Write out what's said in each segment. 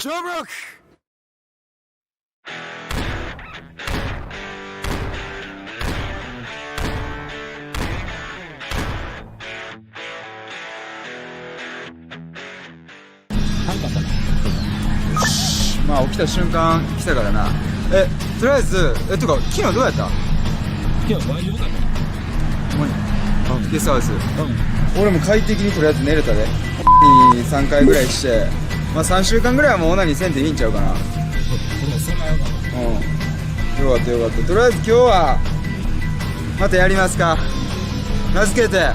ジョブロックまあ起きた瞬間来たからな。とりあえずとか昨日どうやった？今日大丈夫かな。ゲストハウス、俺も快適にとりあえず寝れたで。に3回ぐらいして、まあ3週間ぐらいはもうオナニーせんでいいんちゃうかな。よかったよかった。とりあえず今日はまたやりますか。名付けて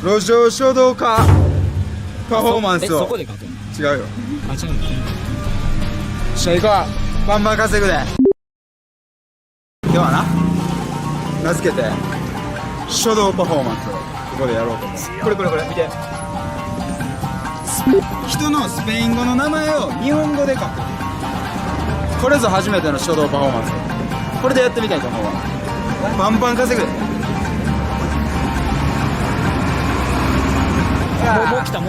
路上書道家パフォーマンスを。そこで書くの？違うよ。あ、違うの？じゃあ行こう。バンバン稼ぐで。今日はな、名付けて書道パフォーマンスをここでやろうと思う。これ見て。人のスペイン語の名前を日本語で書く。これぞ初めての書道パフォーマンス。これでやってみたいと思うわ。バンバン稼ぐで。もう来た。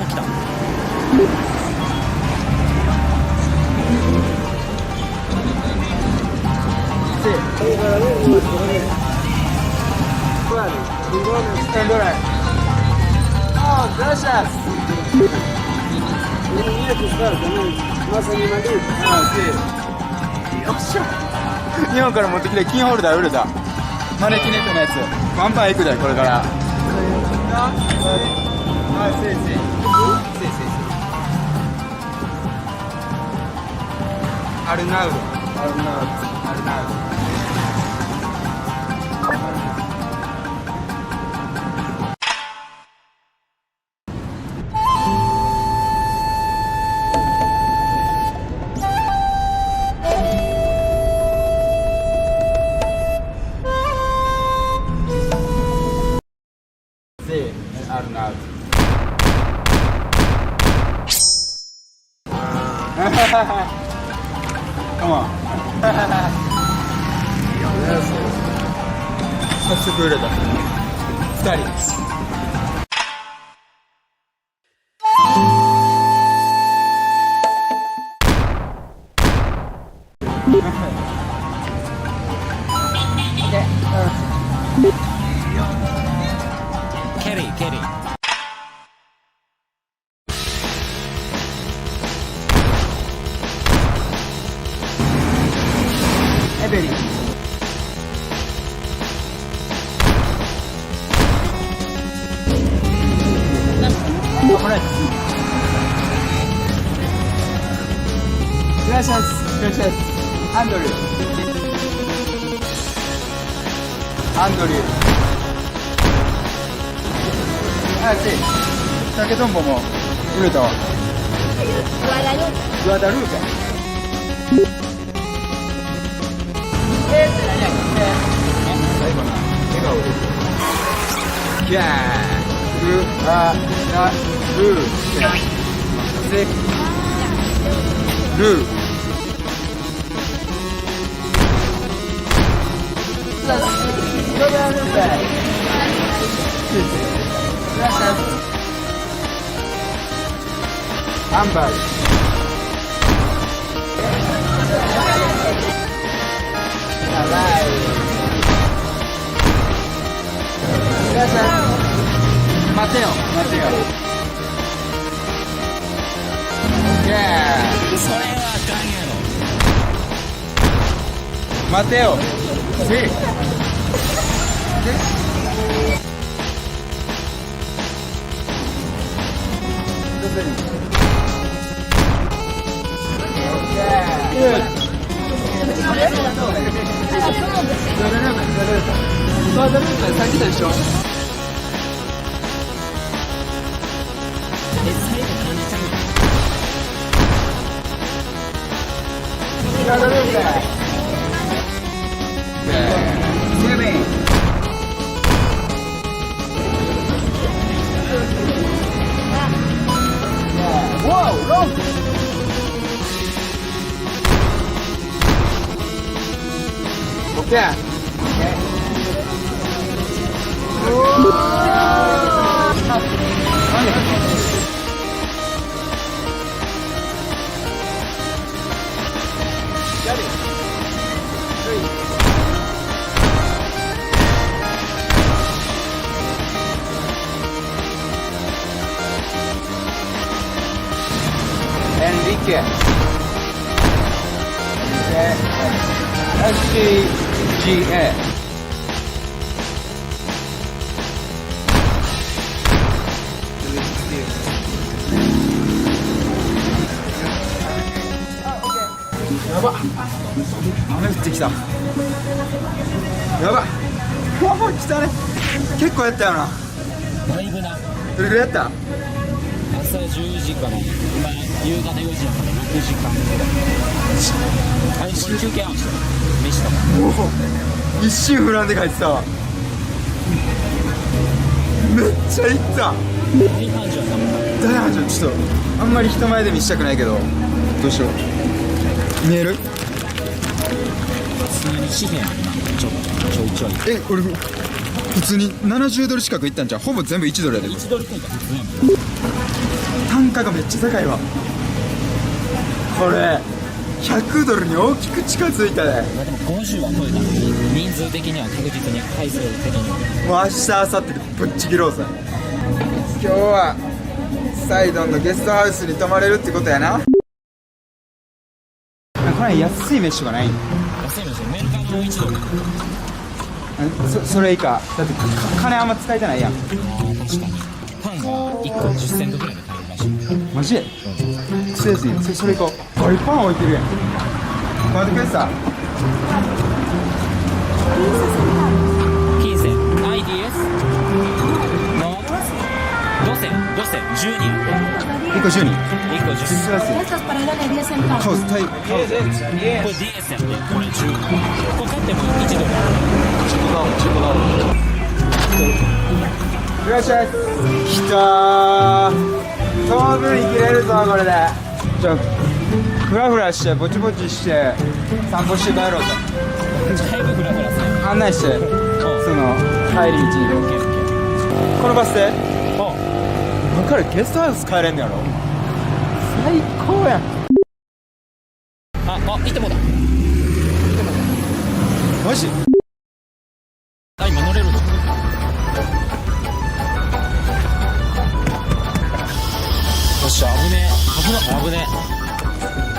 日本から持ってきてキーホルダー売れた。マネキネットのやつバンバン行くでこれから。アルナウド。Come on. 早速売れた。2人。ケリー。エベリー。これ。グラシャス。アンドリュー。あ、竹とんぼも売れたわ。グアダルーペ。最後な、笑顔で。キャー。グアダルーペ。ルー。アンバー。待てよ。それはあかんやろ。待てよ。さっきでしょ。Yeah. OK SCGA やばっ雨降ってきたやばっ来たね結構やったよなだいぶなどれぐらいやった朝10時から今夕方4時だから6時間ぐらいあれこれ休憩あるんですよ飯とかおお一心不乱で帰ってたわめっちゃいった大繁盛だもん大繁盛ちょっとあんまり人前で見したくないけどどうしよう見える普通に紙幣ちょいちょい俺普通に70ドル近くいったんじゃんほぼ全部1ドルやで1ドルくらいが普通やもん単価がめっちゃ高いわこれ100ドルに大きく近づいたねまあでも50は超えた人数的には確実に回数的にはもう明日明後日でぶっちぎろうぜ今日はサイドンのゲストハウスに泊まれるってことやなこれ安い飯がないん安いのですよメルカリの1ドルそれ以下だって金あんま使いたないやん確かにパンが1個10セントぐらいで買えるらしいマジでクセ安いそれ以降バリパン置いてるやん待ってくれさ15 IDS no 12やって1個12 1個10セントEstos para darle 10 centavos. カウスタイこれ DS やってこれ10これ買っても1ドルいらっしゃい来たー当分生きれるぞこれでじゃあフラフラしてぼちぼちして散歩して帰ろうぜだいぶフラフラする案内してその帰り道にこのバス停今からゲストハウス帰れんのやろ最高やんあいてもだマジあ今乗れるのよっしゃ危ねえ危ねえ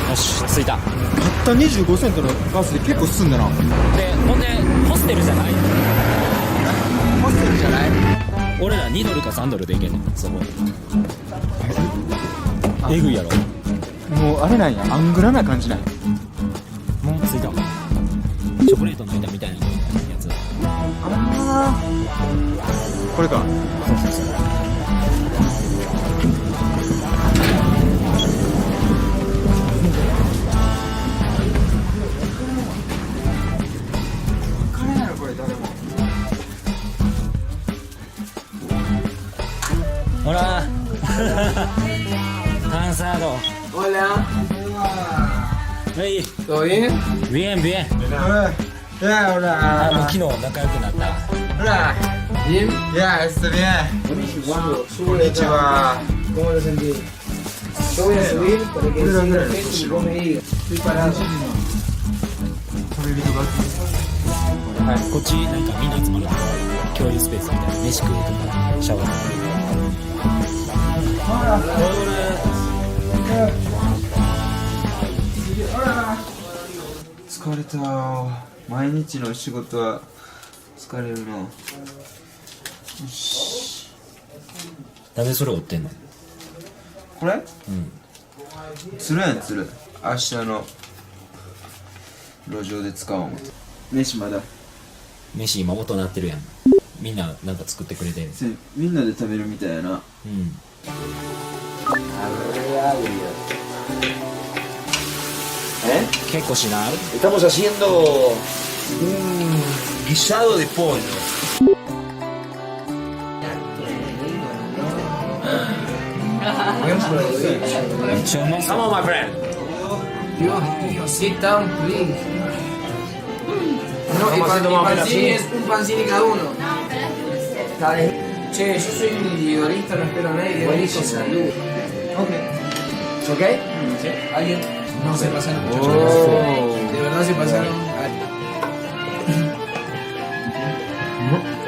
よし着いたたった25セントのバスで結構進んだなでほんでホステルじゃないホステルじゃない俺ら2ドルか3ドルで行けんねんそこえぐいやろもうあれなんやアングラな感じなんやもう着いたわチョコレートの板みたいなやつあこれかそうそうそう金やろこれ誰もほらカンサード Hola, はい ¿todo bien? bien bien いやほらあもう昨日仲良くなったほら ¿Bien? いやエストビエこんにちは ¿Cómo lo sentí? Yo voy a subir para que Mira, siga mira. la gente y vos me digas. Estoy parado. 恋人がはいこっちなんかみんな集まる共有スペースみたいな飯食うとかシャワー疲れたよ毎日の仕事は疲れるななんでそれ追ってんのこれ釣るやん釣る明日の路上で使おう思って飯まだ飯今音鳴ってるやんみんななんか作ってくれてみんなで食べるみたいやなうん結構しなる Estamos haciendo un guisado de pollo. Come on my friend Dios mío, sit down, please. No, y pancini es un pancini cada uno. Che, yo soy un individualista, no espero a nadie. Buenísimo. Salud. Ok ¿Ok? ¿Sí? ¿Alguien? No se pasaron, muchachos. De verdad se pasaron.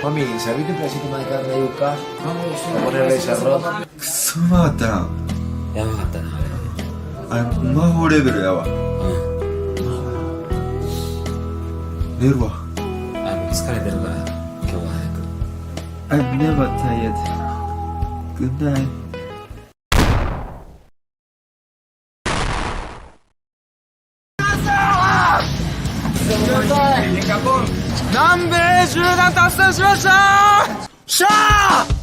Mami, ¿serviste un pedacito más de carne yuca? Para ponerle ese arroz. くそうまかったな。やばかったなあれ、魔法レベルやわ。あれ寝るわ。もう疲れてるから今日は I'm never tired. Good night. 南米縦断達成しました。しゃー